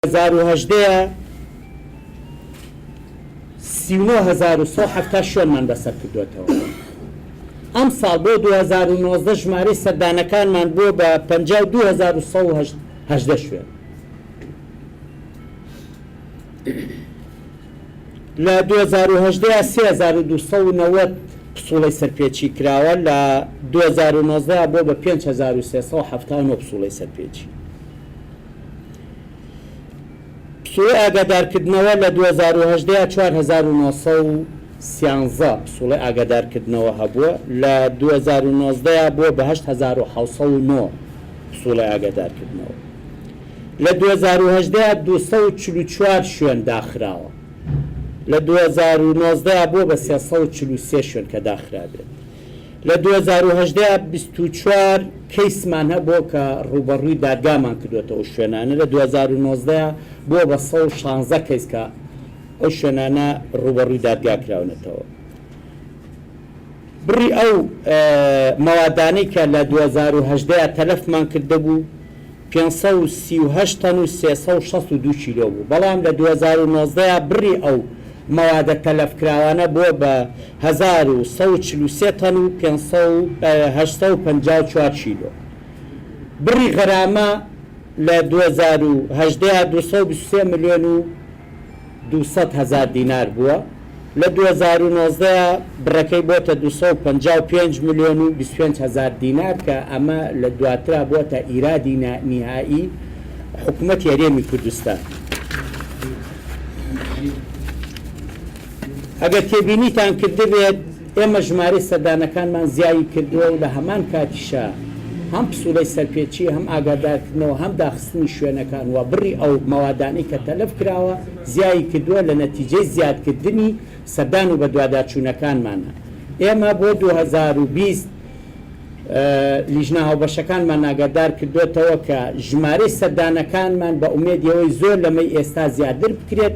2018 39,170 شوێنمان بەسەر کردوێتەوە. ئەم ساڵ بۆ 2019 ژمارەی سەردانەکانمان بۆ بە 52,118 شوێن. لە 2018 3290 پسوڵەی سەرپێچی کراوە، لە 2019 بۆ بە 5379 پسوڵەی سەرپێچی. پسوڵەی ئاگادارکردنەوە لە 2018 4913 پسوڵەی ئاگادارکردنەوە هەبووە، لە 2019 بۆ بە 8709 پسوڵەی ئاگادارکردنەوە. لە 2018 244 شوێن داخراوە، لە 2019 بۆ بە 343 شوێن کە داخرابێت. لە 2018 24 کەیسمان هەبوو کە ڕوبەڕووی دادگامان کردوێتەوە شوێنانە، لە 2019 بۆ بە 116 کەیس کە ئەو شوێنانە ڕوبەڕووی دادگا کراونەتەوە. بڕی ئەو مەوادانەی کە لە 2018 تەلەفمان کردهبوو 538 تەن و 362 کیلۆ بوو، بەڵام لە 2019 بڕی ئەو مەوادە تەلەفکراوانە بۆ بە 1143 تەن و 854 کیلۆ. بڕی غەرامە لە 2018 223 ملیۆن و 200 هزار دینار بووە، لە 2019 بڕەکەی بۆتە 255 ملیۆن و 25 هزار دینار کە ئەمە لە دواترا بۆتە ئیرادی نیهایی حکوومەتی هەرێمی کوردستان. ئەگەر تێبینیتان کردبێت ئێمە ژمارەی سەردانەکانمان زیایی کردووە و لە هەمان کاتیشە هەم پسوڵەی سەرپێچی، هەم ئاگادارکردنەوە، هەم داخستنی شوێنەکان و بڕی ئەو مەوادانەی کە تەلەف کراوە زیایی کردووە لە نەتیجەی زیادکردنی سەردان و بە دوادارچوونەکانمانە. ئێمە بۆ 2020 لیژنە هاوبەشەکانمان ئاگادار کردوێتەوە کە ژمارەی سەردانەکانمان بە ئومێدیەوەی زۆر لەمەی ئێستا زیاتر بکرێت.